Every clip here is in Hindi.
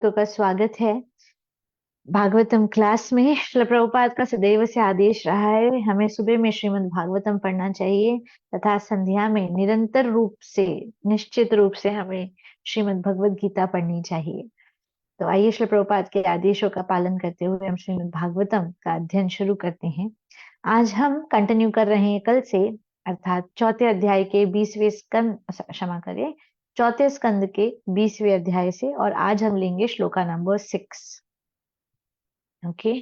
दर्शकों का स्वागत है भागवतम क्लास में। श्रील प्रभुपाद का सदैव से आदेश रहा है हमें सुबह में श्रीमद् भागवतम पढ़ना चाहिए तथा संध्या में निरंतर रूप से निश्चित रूप से हमें श्रीमद् भगवद गीता पढ़नी चाहिए। तो आइए श्रील प्रभुपाद के आदेशों का पालन करते हुए हम श्रीमद् भागवतम का अध्ययन शुरू करते हैं। आज हम कंटिन्यू कर रहे हैं कल से, अर्थात चौथे अध्याय के 20वें स्कंद, क्षमा करिए, चौथे स्कंद के 20वें अध्याय से, और आज हम लेंगे श्लोका नंबर 6। ओके,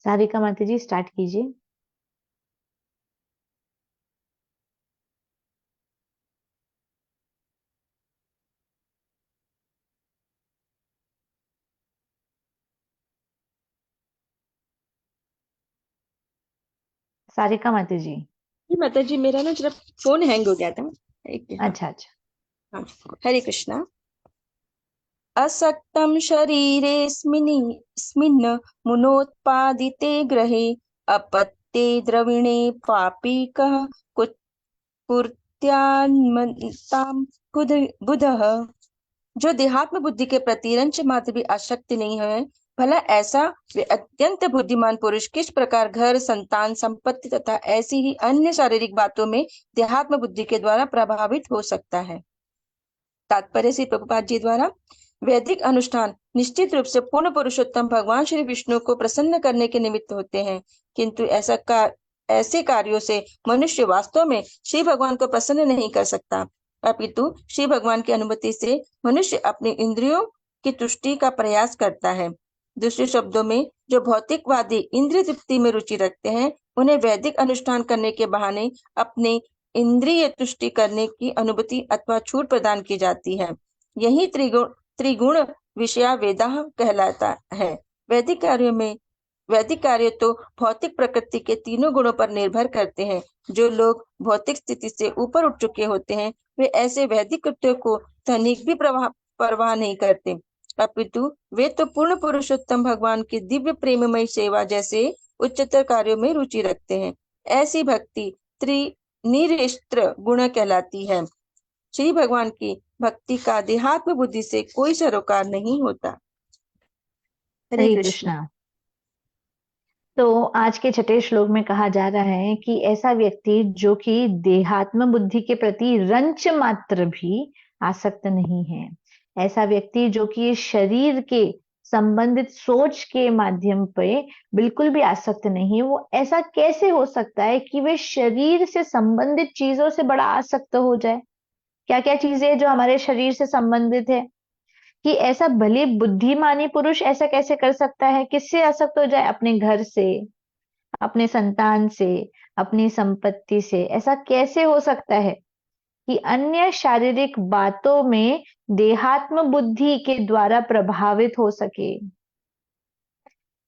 सारिका माता जी स्टार्ट कीजिए। सारिका माता जी। जी माता जी, मेरा ना जरा फोन हैंग हो गया था। अच्छा अच्छा। हाँ, हरे कृष्णा। असक्तं शरीरेऽस्मिन् मुनोत्पादिते ग्रहे अपत्ये द्रविणे पापी कः कुर्यान्मत्तां बुधः। जो देहात्म बुद्धि के प्रति रंच मात्र भी आसक्ति नहीं है, भला ऐसा वे अत्यंत बुद्धिमान पुरुष किस प्रकार घर, संतान, संपत्ति तथा ऐसी ही अन्य शारीरिक बातों में देहात्म बुद्धि के द्वारा प्रभावित हो सकता है। तात्पर्य श्री प्रभुपाद जी द्वारा वैदिक अनुष्ठान निश्चित रूप से पूर्ण पुरुषोत्तम भगवान श्री विष्णु को प्रसन्न करने के निमित्त होते हैं, किंतु ऐसे कार्यों से मनुष्य वास्तव में श्री भगवान को प्रसन्न नहीं कर सकता, अपितु श्री भगवान की अनुमति से मनुष्य अपनी इंद्रियों की तुष्टि का प्रयास करता है। दूसरे शब्दों में, जो भौतिकवादी इंद्रिय तृप्ति में रुचि रखते हैं, उन्हें वैदिक अनुष्ठान करने के बहाने अपने इंद्रिय तुष्टि करने की अनुभूति अथवा छूट प्रदान की जाती है। यही त्रिगुण विषया वेदाह कहलाता है। वैदिक कार्य तो भौतिक प्रकृति के तीनों गुणों पर निर्भर करते हैं। जो लोग भौतिक स्थिति से ऊपर उठ चुके होते हैं, वे ऐसे वैदिक कृत्यों को तनिक भी परवाह नहीं करते, अपितु वे तो पूर्ण पुरुषोत्तम भगवान की दिव्य प्रेममय सेवा जैसे उच्चतर कार्यों में रुचि रखते हैं। ऐसी भक्ति निरेस्त्र गुण कहलाती है। श्री भगवान की भक्ति का देहात्म बुद्धि से कोई सरोकार नहीं होता। हरे कृष्ण। तो आज के छठे श्लोक में कहा जा रहा है कि ऐसा व्यक्ति जो कि देहात्म बुद्धि के प्रति रंच मात्र भी आसक्त नहीं है, ऐसा व्यक्ति जो कि शरीर के संबंधित सोच के माध्यम पे बिल्कुल भी आसक्त नहीं, वो ऐसा कैसे हो सकता है कि वे शरीर से संबंधित चीजों से बड़ा आसक्त हो जाए? क्या क्या चीजें जो हमारे शरीर से संबंधित है, कि ऐसा भले बुद्धिमानी पुरुष ऐसा कैसे कर सकता है? किससे आसक्त हो जाए? अपने घर से, अपने संतान से, अपनी संपत्ति से। ऐसा कैसे हो सकता है कि अन्य शारीरिक बातों में देहात्म बुद्धि के द्वारा प्रभावित हो सके?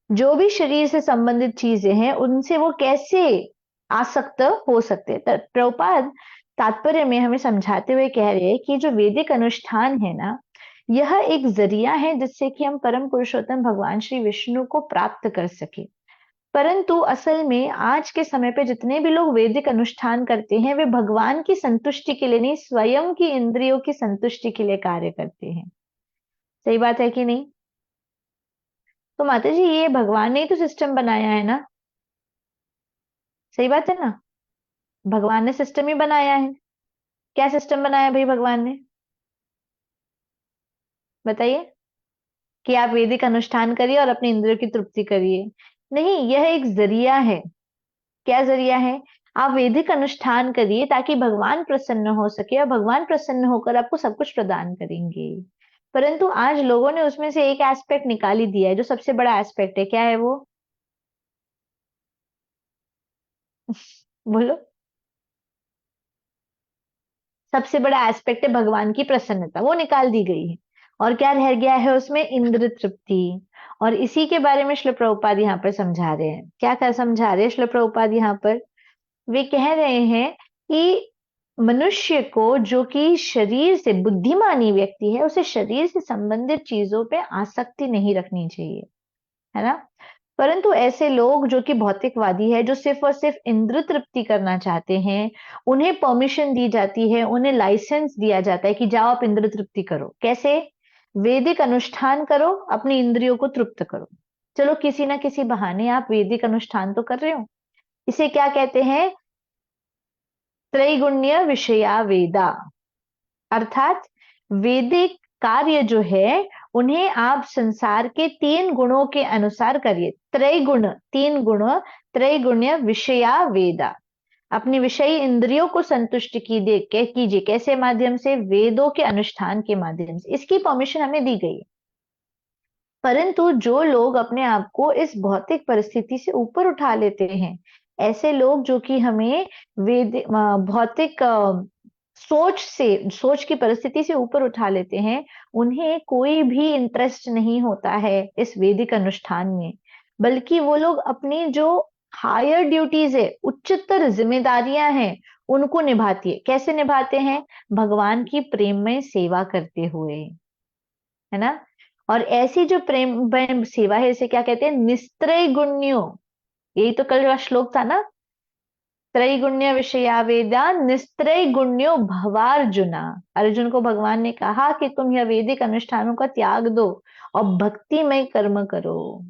जो भी शरीर से संबंधित चीजें हैं उनसे वो कैसे आसक्त हो सकते? प्रभुपाद तात्पर्य में हमें समझाते हुए कह रहे हैं कि जो वैदिक अनुष्ठान है ना, यह एक जरिया है जिससे कि हम परम पुरुषोत्तम भगवान श्री विष्णु को प्राप्त कर सके। परंतु असल में आज के समय पे जितने भी लोग वैदिक अनुष्ठान करते हैं, वे भगवान की संतुष्टि के लिए नहीं, स्वयं की इंद्रियों की संतुष्टि के लिए कार्य करते हैं। सही बात है कि नहीं? तो माता जी, ये भगवान ने ही तो सिस्टम बनाया है ना। सही बात है ना, भगवान ने सिस्टम ही बनाया है। क्या सिस्टम बनाया भाई भगवान ने? बताइए। कि आप वैदिक अनुष्ठान करिए और अपने इंद्रियों की तृप्ति करिए? नहीं, यह एक जरिया है। क्या जरिया है? आप वैदिक अनुष्ठान करिए ताकि भगवान प्रसन्न हो सके, और भगवान प्रसन्न होकर आपको सब कुछ प्रदान करेंगे। परंतु आज लोगों ने उसमें से एक एस्पेक्ट निकाल ही दिया है, जो सबसे बड़ा एस्पेक्ट है। क्या है वो? बोलो। सबसे बड़ा एस्पेक्ट है भगवान की प्रसन्नता, वो निकाल दी गई है। और क्या रह गया है उसमें? इंद्र तृप्ति। और इसी के बारे में श्रील प्रभुपाद यहाँ पर समझा रहे हैं। क्या क्या समझा रहे हैं श्रील प्रभुपाद यहाँ पर? वे कह रहे हैं कि मनुष्य को, जो कि शरीर से बुद्धिमानी व्यक्ति है, उसे शरीर से संबंधित चीजों पे आसक्ति नहीं रखनी चाहिए, है ना। परंतु ऐसे लोग जो कि भौतिकवादी है, जो सिर्फ और सिर्फ इंद्र तृप्ति करना चाहते हैं, उन्हें परमिशन दी जाती है, उन्हें लाइसेंस दिया जाता है कि जाओ आप इंद्र तृप्ति करो। कैसे? वैदिक अनुष्ठान करो, अपनी इंद्रियों को तृप्त करो। चलो किसी ना किसी बहाने आप वैदिक अनुष्ठान तो कर रहे हो। इसे क्या कहते हैं? त्रैगुण्य विषया वेदा। अर्थात वैदिक कार्य जो है उन्हें आप संसार के 3 गुणों के अनुसार करिए। त्रैगुण, 3 गुण, त्रैगुण्य विषया वेदा। अपनी विषयी इंद्रियों को संतुष्ट कीजिए। कैसे माध्यम से? वेदों के अनुष्ठान के माध्यम से। इसकी परमिशन हमें दी गई है। परंतु जो लोग अपने आप को इस भौतिक परिस्थिति से ऊपर उठा लेते हैं, ऐसे लोग जो कि हमें भौतिक सोच की परिस्थिति से ऊपर उठा लेते हैं, उन्हें कोई भी इंटरेस्ट नहीं होता है इस वैदिक अनुष्ठान में, बल्कि वो लोग अपनी जो हायर ड्यूटीज है, उच्चतर जिम्मेदारियां हैं, उनको निभाती है। कैसे निभाते हैं? भगवान की प्रेममय सेवा करते हुए, है ना। और ऐसी जो प्रेम सेवा है, इसे क्या कहते हैं? निस्त्रय गुण्यो। यही तो कल का श्लोक था ना, त्रैगुण्य विषया वेदा निस्त्रय गुण्यो भवार्जुना। अर्जुन को भगवान ने कहा कि तुम यह वैदिक अनुष्ठानों का त्याग दो और भक्तिमय कर्म करो।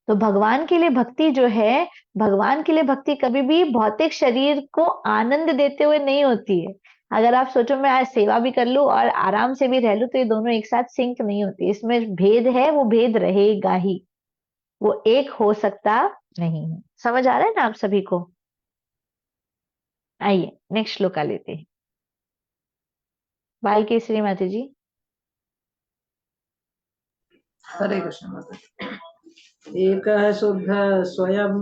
तो भगवान के लिए भक्ति जो है, भगवान के लिए भक्ति कभी भी भौतिक शरीर को आनंद देते हुए नहीं होती है। अगर आप सोचो मैं आज सेवा भी कर लूं और आराम से भी रह लूं, तो ये दोनों एक साथ सिंक नहीं होती। इसमें भेद है, वो भेद रहेगा ही, वो एक हो सकता नहीं है। समझ आ रहा है ना आप सभी को? आइए नेक्स्ट श्लोका लेते हैं। बाल केसरी माता जी। हरे कृष्ण माता। एक शुद्ध स्वयं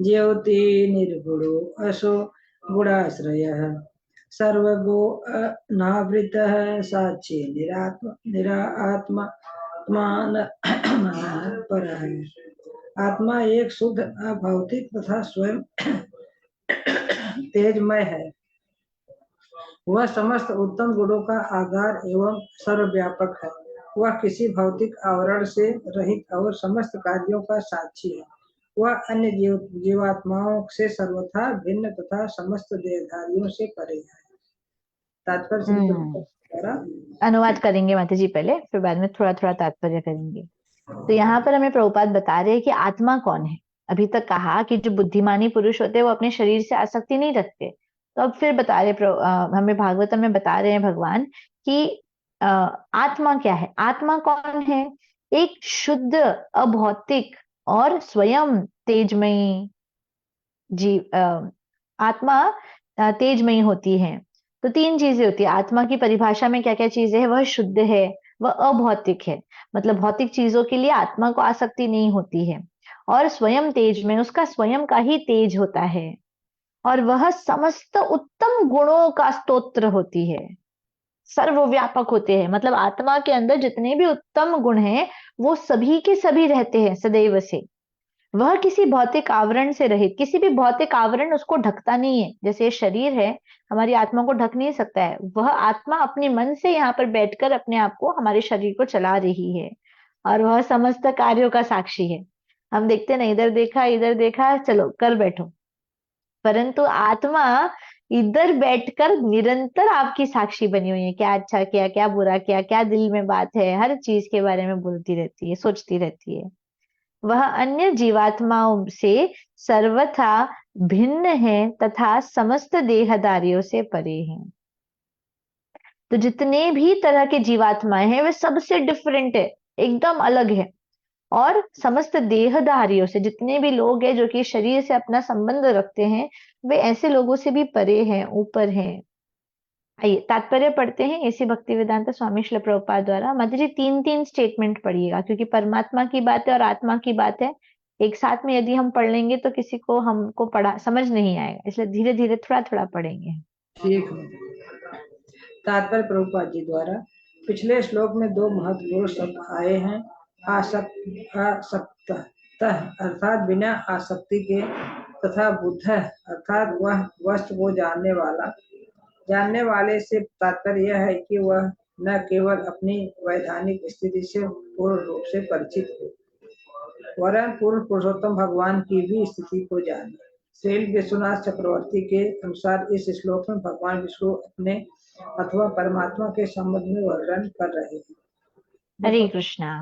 ज्योति निर्गुणो असो गुणाश्रय सर्वगो नावृत साक्षी निरात्मा पर है। आत्मा एक शुद्ध अभौतिक तथा स्वयं तेजमय है। वह समस्त उत्तम गुणों का आधार एवं सर्वव्यापक है। वह किसी भौतिक आवरण से रहित और समस्त कार्यों का साक्षी है। वह अन्य जीवात्माओं से सर्वथा भिन्न तथा समस्त देहधारियों से परे है। तात्पर्य श्री प्रभुपाद द्वारा अनुवाद करेंगे माता जी पहले, फिर बाद में थोड़ा थोड़ा तात्पर्य करेंगे। तो यहाँ पर हमें प्रभुपाद बता रहे हैं कि आत्मा कौन है। अभी तक कहा कि जो बुद्धिमानी पुरुष होते हैं वो अपने शरीर से आसक्ति नहीं रखते। तो अब फिर बता रहे हमें भागवतम में बता रहे हैं भगवान कि आत्मा क्या है। आत्मा कौन है? एक शुद्ध अभौतिक और स्वयं तेजमयी आत्मा तेजमयी होती है। तो 3 चीजें होती है आत्मा की परिभाषा में। क्या क्या चीजें है? वह शुद्ध है, वह अभौतिक है, मतलब भौतिक चीजों के लिए आत्मा को आसक्ति नहीं होती है, और स्वयं तेज में, उसका स्वयं का ही तेज होता है, और वह समस्त उत्तम गुणों का स्तोत्र होती है, सर्वव्यापक होते हैं। मतलब आत्मा के अंदर जितने भी उत्तम गुण हैं वो सभी के सभी रहते हैं सदैव से। वह किसी भौतिक आवरण से रहित, किसी भी भौतिक आवरण उसको ढकता नहीं है। जैसे ये शरीर है, हमारी आत्मा को ढक नहीं सकता है। वह आत्मा अपने मन से यहाँ पर बैठकर अपने आप को, हमारे शरीर को चला रही है, और वह समस्त कार्यों का साक्षी है। हम देखते ना, इधर देखा, चलो कर बैठो। परंतु आत्मा इधर बैठकर निरंतर आपकी साक्षी बनी हुई है। क्या अच्छा किया, क्या बुरा किया, क्या दिल में बात है, हर चीज के बारे में बोलती रहती है, सोचती रहती है। वह अन्य जीवात्माओं से सर्वथा भिन्न है तथा समस्त देहधारियों से परे है। तो जितने भी तरह के जीवात्माएं हैं वे सबसे डिफरेंट है, एकदम अलग है। और समस्त देहधारियों से, जितने भी लोग हैं जो कि शरीर से अपना संबंध रखते हैं, वे ऐसे लोगों से भी परे हैं, ऊपर हैं। आइए तात्पर्य पढ़ते हैं इसी भक्ति वेदांत स्वामी श्रील प्रभुपाद द्वारा। माता जी 3-3 स्टेटमेंट पढ़िएगा, क्योंकि परमात्मा की बात है और आत्मा की बात है। एक साथ में यदि हम पढ़ लेंगे तो किसी को हमको पढ़ा समझ नहीं आएगा, इसलिए धीरे धीरे थोड़ा थोड़ा पढ़ेंगे। ठीक है। तात्पर्य प्रभुपाद जी द्वारा। पिछले श्लोक में 2 महत्वपूर्ण शब्द आए हैं। आसक्त अर्थात बिना आसक्ति के, तथा बुद्ध अर्थात वह वस्तु को जानने वाला। जानने वाले से तात्पर्य यह है कि वह न केवल अपनी वैधानिक स्थिति से पूर्ण रूप से परिचित हो, वरन पूर्ण पुरुषोत्तम भगवान की भी स्थिति को जाने। श्री विश्वनाथ चक्रवर्ती के अनुसार इस श्लोक में भगवान विष्णु अपने अथवा परमात्मा के संबंध में वर्णन कर रहे हैं। हरे कृष्णा।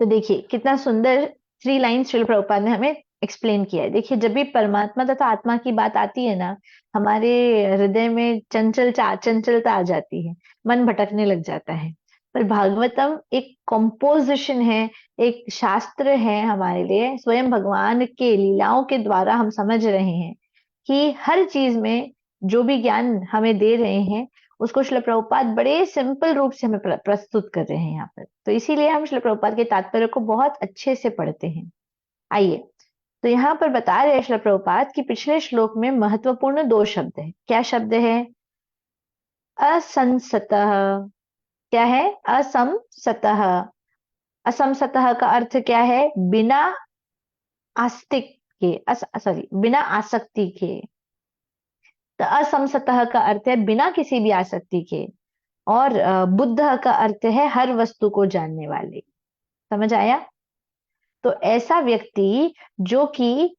तो देखिए कितना सुंदर 3 लाइन श्रील प्रभुपाद ने हमें एक्सप्लेन किया है। देखिए जब भी परमात्मा तथा आत्मा की बात आती है ना, हमारे हृदय में चंचलता आ जाती है, मन भटकने लग जाता है। पर भागवतम एक कॉम्पोजिशन है, एक शास्त्र है हमारे लिए। स्वयं भगवान के लीलाओं के द्वारा हम समझ रहे हैं कि हर चीज में जो भी ज्ञान हमें दे रहे हैं उसको श्रील प्रभुपाद बड़े सिंपल रूप से हमें प्रस्तुत कर रहे हैं यहाँ पर। तो इसीलिए हम श्रील प्रभुपाद के तात्पर्य को बहुत अच्छे से पढ़ते हैं। आइए, तो यहाँ पर बता रहे हैं श्रील प्रभुपाद कि पिछले श्लोक में महत्वपूर्ण 2 शब्द है। क्या शब्द है? असंसतः। क्या है? असंसतः। असंसतः का अर्थ क्या है? बिना आस्तिक के, सॉरी, बिना आसक्ति के। तो असंसतः का अर्थ है बिना किसी भी आसक्ति के, और बुद्ध का अर्थ है हर वस्तु को जानने वाले। समझ आया? तो ऐसा व्यक्ति जो कि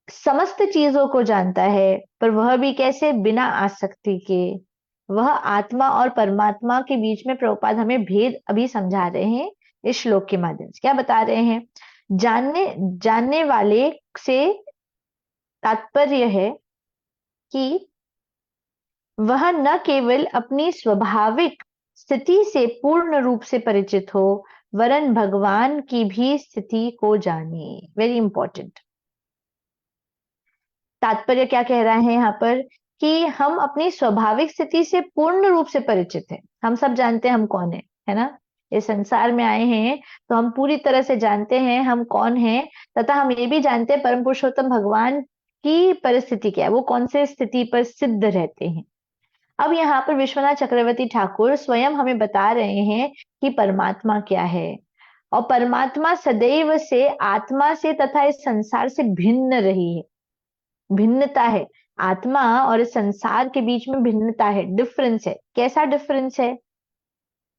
समस्त चीजों को जानता है, पर वह भी कैसे? बिना आसक्ति के। वह आत्मा और परमात्मा के बीच में प्रभुपाद हमें भेद अभी समझा रहे हैं इस श्लोक के माध्यम से। क्या बता रहे हैं? जानने वाले से तात्पर्य है कि वह न केवल अपनी स्वाभाविक स्थिति से पूर्ण रूप से परिचित हो, वरन भगवान की भी स्थिति को जाने। Very important. तात्पर्य क्या कह रहा है यहाँ पर? कि हम अपनी स्वाभाविक स्थिति से पूर्ण रूप से परिचित हैं। हम सब जानते हैं हम कौन है ना? इस संसार में आए हैं तो हम पूरी तरह से जानते हैं हम कौन हैं, तथा हम ये भी जानते हैं परम पुरुषोत्तम भगवान की परिस्थिति क्या है, वो कौन से स्थिति पर सिद्ध रहते हैं। अब यहाँ पर विश्वनाथ चक्रवर्ती ठाकुर स्वयं हमें बता रहे हैं कि परमात्मा क्या है। और परमात्मा सदैव से आत्मा से तथा इस संसार से भिन्न रही है। भिन्नता है, आत्मा और इस संसार के बीच में भिन्नता है, डिफरेंस है। कैसा डिफरेंस है?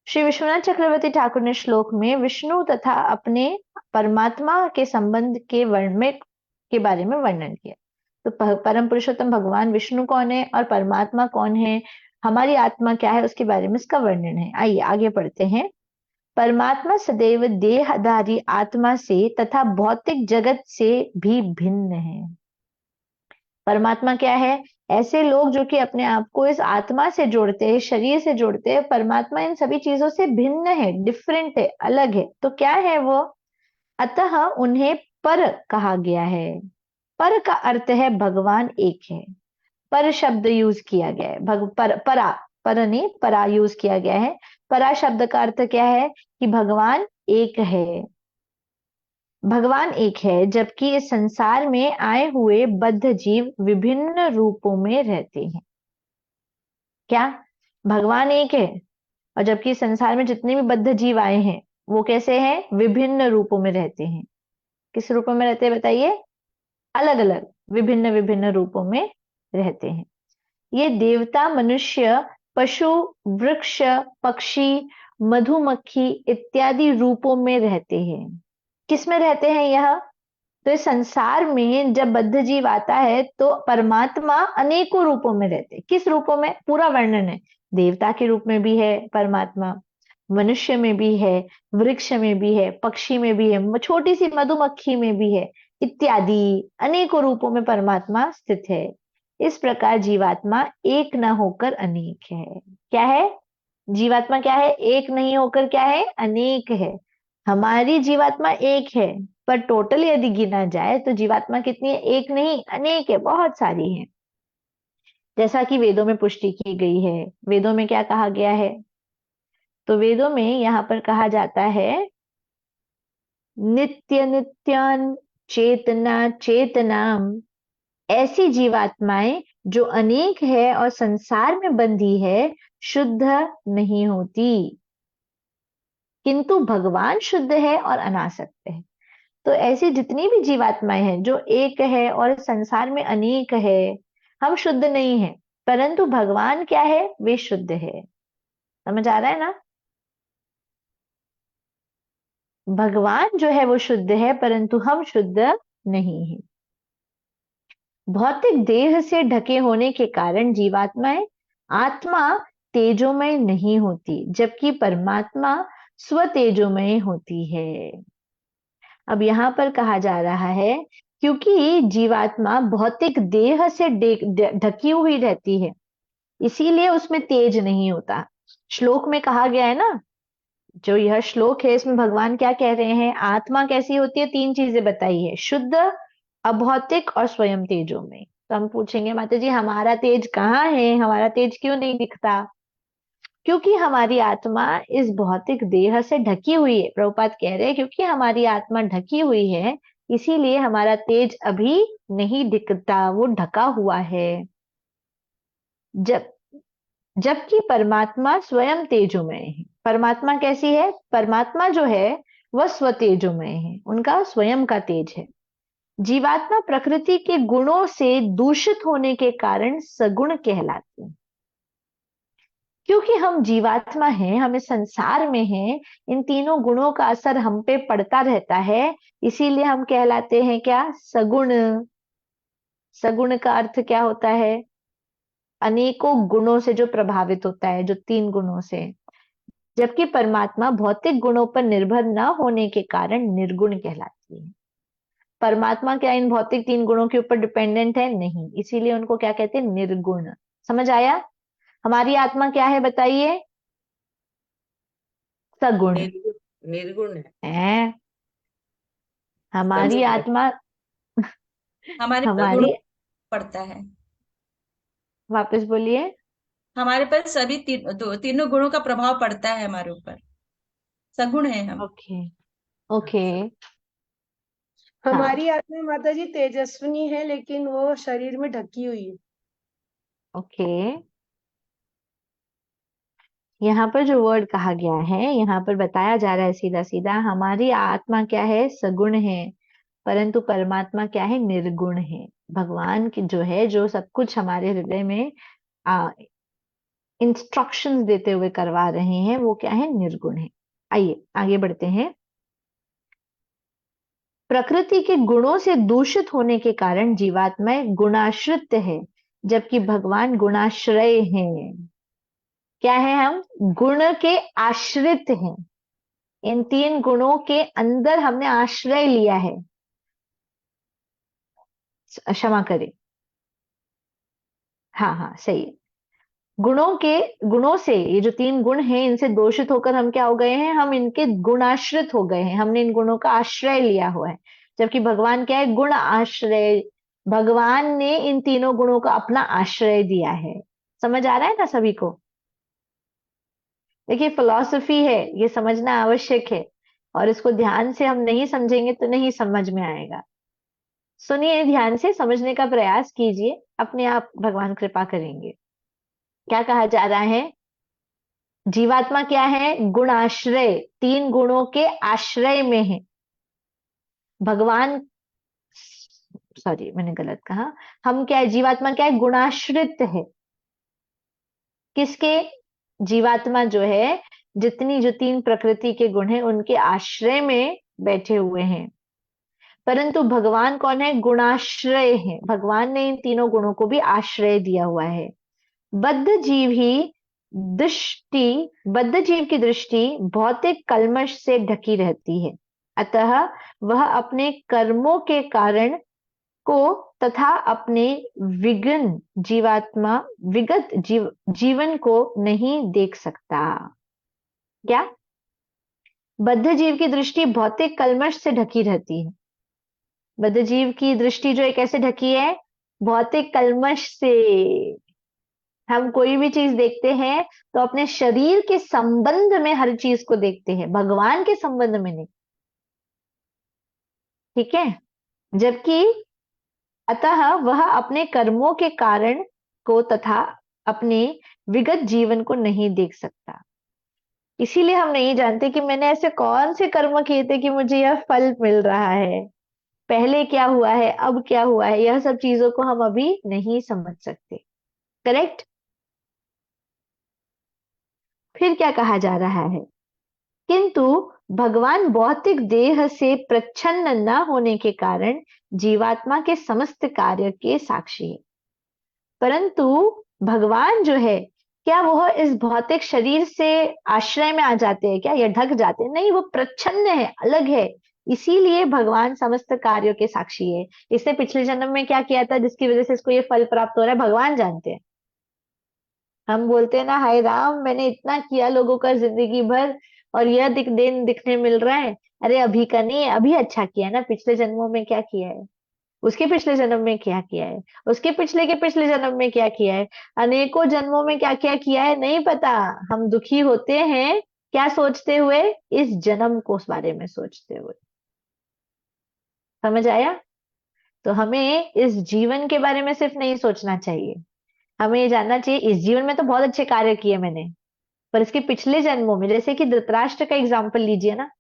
श्री विश्वनाथ चक्रवर्ती ठाकुर ने श्लोक में विष्णु तथा अपने परमात्मा के संबंध के वर्णन के बारे में वर्णन किया। तो परम पुरुषोत्तम भगवान विष्णु कौन है और परमात्मा कौन है, हमारी आत्मा क्या है, उसके बारे में इसका वर्णन है। आइए आगे पढ़ते हैं। परमात्मा सदैव देहधारी आत्मा से तथा भौतिक जगत से भी भिन्न है। परमात्मा क्या है? ऐसे लोग जो कि अपने आप को इस आत्मा से जोड़ते हैं, शरीर से जोड़ते हैं। परमात्मा इन सभी चीजों से भिन्न है, डिफरेंट है, अलग है। तो क्या है वो? अतः उन्हें पर कहा गया है। पर का अर्थ है भगवान एक है। पर शब्द यूज किया गया है। पर नहीं, परा यूज किया गया है। परा शब्द का अर्थ क्या है? कि भगवान एक है। भगवान एक है, जबकि इस संसार में आए हुए बद्ध जीव विभिन्न रूपों में रहते हैं। क्या? भगवान एक है, और जबकि संसार में जितने भी बद्ध जीव आए हैं वो कैसे हैं? विभिन्न रूपों में रहते हैं। किस रूपों में रहते हैं बताइए? अलग अलग, विभिन्न विभिन्न रूपों में रहते हैं। ये देवता, मनुष्य, पशु, वृक्ष, पक्षी, मधुमक्खी इत्यादि रूपों में रहते हैं। किस में रहते हैं यह? तो इस संसार में जब बद्ध जीव आता है तो परमात्मा अनेकों रूपों में रहते हैं। किस रूपों में? पूरा वर्णन है। देवता के रूप में भी है परमात्मा, मनुष्य में भी है, वृक्ष में भी है, पक्षी में भी है, छोटी सी मधुमक्खी में भी है, इत्यादि अनेकों रूपों में परमात्मा स्थित है। इस प्रकार जीवात्मा एक न होकर अनेक है। क्या है? जीवात्मा क्या है? एक नहीं होकर क्या है? अनेक है। हमारी जीवात्मा एक है, पर टोटल यदि गिना जाए तो जीवात्मा कितनी है? एक नहीं, अनेक है, बहुत सारी है। जैसा कि वेदों में पुष्टि की गई है। वेदों में क्या कहा गया है? तो वेदों में यहाँ पर कहा जाता है नित्य नित्यान चेतना चेतनाम। ऐसी जीवात्माएं जो अनेक है और संसार में बंधी है, शुद्ध नहीं होती, किंतु भगवान शुद्ध है और अनासक्त है। तो ऐसी जितनी भी जीवात्माएं हैं जो एक है और संसार में अनेक है, हम शुद्ध नहीं है, परंतु भगवान क्या है? वे शुद्ध है। समझ आ रहा है ना? भगवान जो है वो शुद्ध है, परंतु हम शुद्ध नहीं है। भौतिक देह से ढके होने के कारण जीवात्माएं आत्मा तेजोमय नहीं होती, जबकि परमात्मा स्वतेजोमय होती है। अब यहाँ पर कहा जा रहा है क्योंकि जीवात्मा भौतिक देह से ढकी हुई रहती है, इसीलिए उसमें तेज नहीं होता। श्लोक में कहा गया है ना, जो यह श्लोक है इसमें भगवान क्या कह रहे हैं, आत्मा कैसी होती है, तीन चीजें बताई है, शुद्ध, अभौतिक और स्वयं तेजोमय। तो हम पूछेंगे माता जी हमारा तेज कहाँ है, हमारा तेज क्यों नहीं दिखता? क्योंकि हमारी आत्मा इस भौतिक देह से ढकी हुई है। प्रभुपाद कह रहे हैं क्योंकि हमारी आत्मा ढकी हुई है, इसीलिए हमारा तेज अभी नहीं दिखता, वो ढका हुआ है। जब जबकि परमात्मा स्वयं तेजोमय है। परमात्मा कैसी है? परमात्मा जो है वह स्वतेजोमय है, उनका स्वयं का तेज है। जीवात्मा प्रकृति के गुणों से दूषित होने के कारण सगुण कहलाते हैं। क्योंकि हम जीवात्मा हैं, हमें संसार में हैं, इन तीनों गुणों का असर हम पे पड़ता रहता है, इसीलिए हम कहलाते हैं क्या? सगुण। सगुण का अर्थ क्या होता है? अनेकों गुणों से जो प्रभावित होता है, जो तीन गुणों से। जबकि परमात्मा भौतिक गुणों पर निर्भर न होने के कारण निर्गुण कहलाती है। परमात्मा क्या इन भौतिक तीन गुणों के ऊपर डिपेंडेंट है? नहीं, इसीलिए उनको क्या कहते हैं? निर्गुण। समझ आया? हमारी आत्मा क्या है बताइए? सगुण निर्गुण, निर्गुण है। है समझ हमारी गए। आत्मा। हमारे पर गुण हमारी, पड़ता है। वापस बोलिए। हमारे पर सभी तीनों गुणों का प्रभाव पड़ता है हमारे ऊपर। सगुण है हम। Okay, okay. हाँ, हमारी आत्मा माता जी तेजस्विनी है, लेकिन वो शरीर में ढकी हुई है। ओके। यहाँ पर जो वर्ड कहा गया है, यहाँ पर बताया जा रहा है सीधा सीधा, हमारी आत्मा क्या है? सगुण है, परंतु परमात्मा क्या है? निर्गुण है। भगवान की जो है, जो सब कुछ हमारे हृदय में इंस्ट्रक्शंस देते हुए करवा रहे हैं, वो क्या है? निर्गुण है। आइए आगे बढ़ते हैं। प्रकृति के गुणों से दूषित होने के कारण जीवात्मा गुणाश्रित है, जबकि भगवान गुणाश्रय हैं। क्या है? हम गुण के आश्रित हैं। इन तीन गुणों के अंदर हमने आश्रय लिया है। क्षमा करें, हाँ हाँ सही है। गुणों से, ये जो तीन गुण हैं, इनसे दोषित होकर हम क्या हो गए हैं? हम इनके गुणाश्रित हो गए हैं, हमने इन गुणों का आश्रय लिया हुआ है। जबकि भगवान क्या है? गुण आश्रय। भगवान ने इन तीनों गुणों का अपना आश्रय दिया है। समझ आ रहा है ना सभी को? देखिए फिलॉसफी है, ये समझना आवश्यक है, और इसको ध्यान से हम नहीं समझेंगे तो नहीं समझ में आएगा। सुनिए ध्यान से, समझने का प्रयास कीजिए, अपने आप भगवान कृपा करेंगे। क्या कहा जा रहा है? जीवात्मा क्या है? गुणाश्रय, तीन गुणों के आश्रय में है। भगवान, सॉरी मैंने गलत कहा। हम क्या है? जीवात्मा क्या है? गुणाश्रित है। किसके? जीवात्मा जो है, जितनी जो तीन प्रकृति के गुण हैं, उनके आश्रय में बैठे हुए हैं। परंतु भगवान कौन है? गुणाश्रय है। भगवान ने इन तीनों गुणों को भी आश्रय दिया हुआ है। बद्ध जीव ही बद्ध जीव की दृष्टि भौतिक कल्मश से ढकी रहती है, अतः वह अपने कर्मों के कारण को तथा अपने विगत जीवन को नहीं देख सकता। क्या? बद्ध जीव की दृष्टि भौतिक कल्मश से ढकी रहती है। बद्ध जीव की दृष्टि जो है कैसे ढकी है? भौतिक कल्मश से। हम कोई भी चीज देखते हैं तो अपने शरीर के संबंध में हर चीज को देखते हैं, भगवान के संबंध में नहीं। ठीक है? जबकि अतः वह अपने कर्मों के कारण को तथा अपने विगत जीवन को नहीं देख सकता। इसीलिए हम नहीं जानते कि मैंने ऐसे कौन से कर्म किए थे कि मुझे यह फल मिल रहा है, पहले क्या हुआ है, अब क्या हुआ है, यह सब चीजों को हम अभी नहीं समझ सकते। करेक्ट? फिर क्या कहा जा रहा है? किंतु भगवान भौतिक देह से प्रच्छन्न न होने के कारण जीवात्मा के समस्त कार्य के साक्षी है। परंतु भगवान जो है क्या वो इस भौतिक शरीर से आश्रय में आ जाते हैं क्या, या ढक जाते हैं? नहीं, वो प्रच्छन्न है, अलग है। इसीलिए भगवान समस्त कार्यों के साक्षी है। इसने पिछले जन्म में क्या किया था जिसकी वजह से इसको ये फल प्राप्त हो रहा है, भगवान जानते हैं। हम बोलते हैं ना, हाय राम मैंने इतना किया लोगों का जिंदगी भर और यह दिन दिखने मिल रहा है। अरे अभी का नहीं है, अभी अच्छा किया है ना, पिछले जन्मों में क्या किया है, उसके पिछले जन्म में क्या किया है, उसके पिछले के पिछले जन्म में क्या किया है, अनेकों जन्मों में क्या क्या किया है नहीं पता। हम दुखी होते हैं क्या सोचते हुए, इस जन्म को उस बारे में सोचते हुए। समझ आया? तो हमें इस जीवन के बारे में सिर्फ नहीं सोचना चाहिए, हमें ये जानना चाहिए इस जीवन में तो बहुत अच्छे कार्य किए मैंने, पर इसके पिछले जन्मों में, जैसे कि धृतराष्ट्र का एग्जाम्पल लीजिए ना।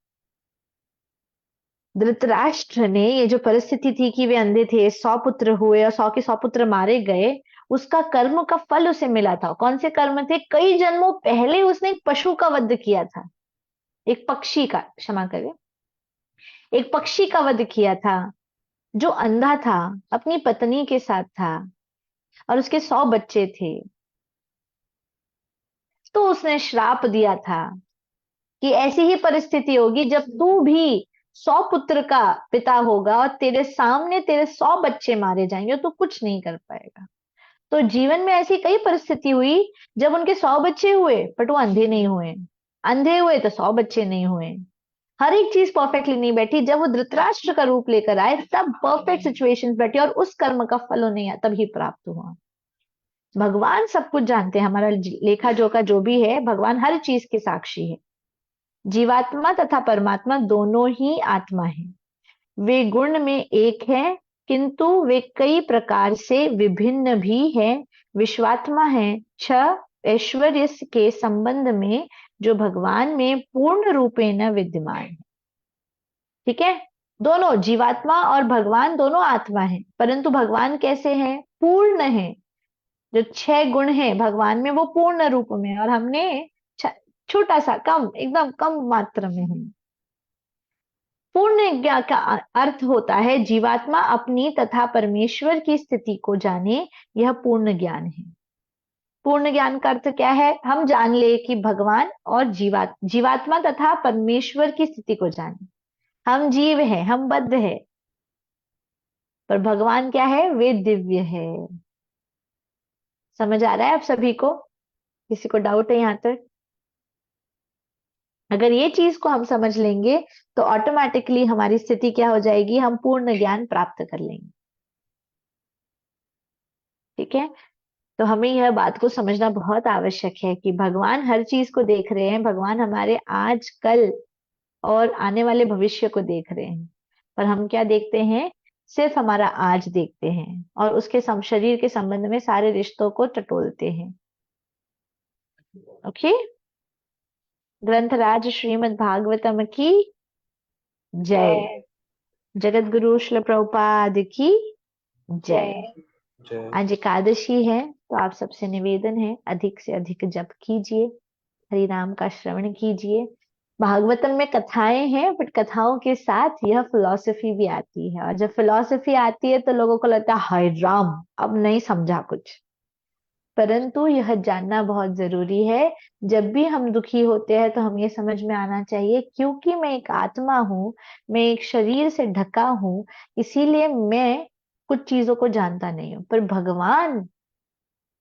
धृतराष्ट्र ने ये जो परिस्थिति थी कि वे अंधे थे, 100 पुत्र हुए और 100 के 100 पुत्र मारे गए, उसका कर्म का फल उसे मिला था। कौन से कर्म थे? कई जन्मों पहले उसने एक पशु का वध किया था, एक पक्षी का, क्षमा करें, एक पक्षी का वध किया था जो अंधा था, अपनी पत्नी के साथ था और उसके 100 बच्चे थे। तो उसने श्राप दिया था कि ऐसी ही परिस्थिति होगी जब तू भी 100 पुत्र का पिता होगा और तेरे सामने तेरे 100 बच्चे मारे जाएंगे, तो कुछ नहीं कर पाएगा। तो जीवन में ऐसी कई परिस्थिति हुई जब उनके 100 बच्चे हुए बट वो अंधे नहीं हुए, अंधे हुए तो 100 बच्चे नहीं हुए। हर एक चीज परफेक्टली नहीं बैठी। जब वो धृतराष्ट्र का रूप लेकर आए तब परफेक्ट सिचुएशंस बैठी और उस कर्म का फल उन्हें तभी प्राप्त हुआ। भगवान सब कुछ जानते हैं, हमारा लेखा जोखा जो भी है, भगवान हर चीज के साक्षी है। जीवात्मा तथा परमात्मा दोनों ही आत्मा है। वे गुण में एक है किंतु वे कई प्रकार से विभिन्न भी है। विश्वात्मा है छह ऐश्वर्य के संबंध में जो भगवान में पूर्ण रूपेण विद्यमान है। ठीक है, दोनों जीवात्मा और भगवान दोनों आत्मा है, परंतु भगवान कैसे हैं? पूर्ण है। जो 6 गुण है भगवान में वो पूर्ण रूप में है और हमने छोटा सा, कम, एकदम कम मात्रा में है। पूर्ण ज्ञान का अर्थ होता है जीवात्मा अपनी तथा परमेश्वर की स्थिति को जाने, यह पूर्ण ज्ञान है। पूर्ण ज्ञान का अर्थ क्या है? हम जान ले कि भगवान और जीवात्मा तथा परमेश्वर की स्थिति को जाने। हम जीव है, हम बद्ध है, पर भगवान क्या है? वे दिव्य है। समझ आ रहा है आप सभी को? किसी को डाउट है यहां तक? अगर ये चीज को हम समझ लेंगे तो ऑटोमेटिकली हमारी स्थिति क्या हो जाएगी? हम पूर्ण ज्ञान प्राप्त कर लेंगे। ठीक है, तो हमें यह बात को समझना बहुत आवश्यक है कि भगवान हर चीज को देख रहे हैं। भगवान हमारे आज, कल और आने वाले भविष्य को देख रहे हैं, पर हम क्या देखते हैं? सिर्फ हमारा आज देखते हैं और उसके शरीर के संबंध में सारे रिश्तों को टटोलते हैं। ओके, ग्रंथराज श्रीमद् भागवतम की जय। जगत गुरु श्रील प्रभुपाद की जय। आज एकादशी है तो आप सबसे निवेदन है अधिक से अधिक जप कीजिए, हरि नाम का श्रवण कीजिए। भागवतम में कथाएं हैं बट कथाओं के साथ यह फिलॉसफी भी आती है, और जब फिलॉसफी आती है तो लोगों को लगता है हाय राम अब नहीं समझा कुछ, परंतु यह जानना बहुत जरूरी है। जब भी हम दुखी होते हैं तो हमें ये समझ में आना चाहिए क्योंकि मैं एक आत्मा हूं, मैं एक शरीर से ढका हूं, इसीलिए मैं कुछ चीजों को जानता नहीं हूं। पर भगवान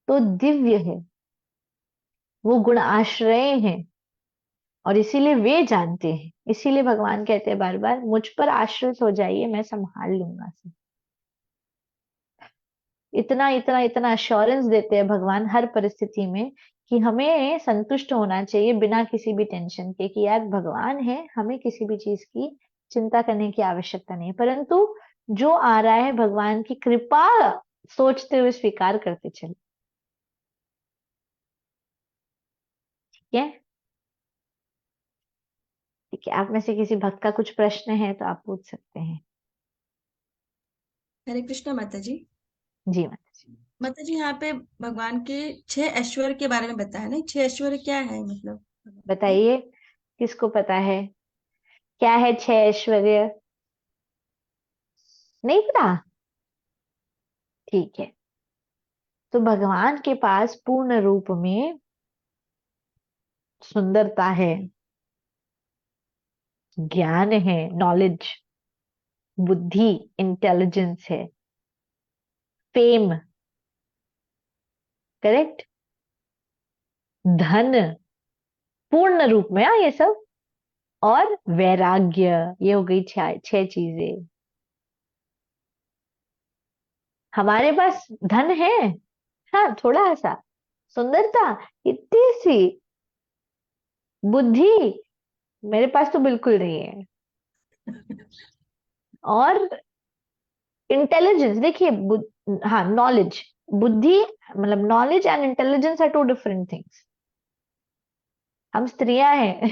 तो दिव्य है, वो गुण आश्रय हैं और इसीलिए वे जानते हैं। इसीलिए भगवान कहते हैं बार बार मुझ पर आश्रित हो जाइए, मैं संभाल लूंगा सब। इतना इतना इतना अश्योरेंस देते हैं भगवान हर परिस्थिति में कि हमें संतुष्ट होना चाहिए बिना किसी भी टेंशन के कि यार भगवान है, हमें किसी भी चीज की चिंता करने की आवश्यकता नहीं। परंतु जो आ रहा है भगवान की कृपा सोचते हुए स्वीकार करते चले। ठीक है, ठीक है, आप में से किसी भक्त का कुछ प्रश्न है तो आप पूछ सकते हैं। हरे कृष्णा माता जी। जी माता जी। माता जी, यहाँ पे भगवान के 6 ऐश्वर्य के बारे में बताया ना, 6 ऐश्वर्य क्या है मतलब? बताइए, किसको पता है क्या है 6 ऐश्वर्य? नहीं पता? ठीक है, तो भगवान के पास पूर्ण रूप में सुंदरता है, ज्ञान है, नॉलेज, बुद्धि, इंटेलिजेंस है, फेम, करेक्ट, धन पूर्ण रूप में, ये सब, और वैराग्य, ये हो गई छह चीजें। हमारे पास धन है, हाँ थोड़ा सा, सुंदरता इतनी सी, बुद्धि मेरे पास तो बिल्कुल नहीं है, और इंटेलिजेंस देखिए, हाँ नॉलेज, बुद्धि, मतलब knowledge and intelligence are two different things. हम स्त्रियां हैं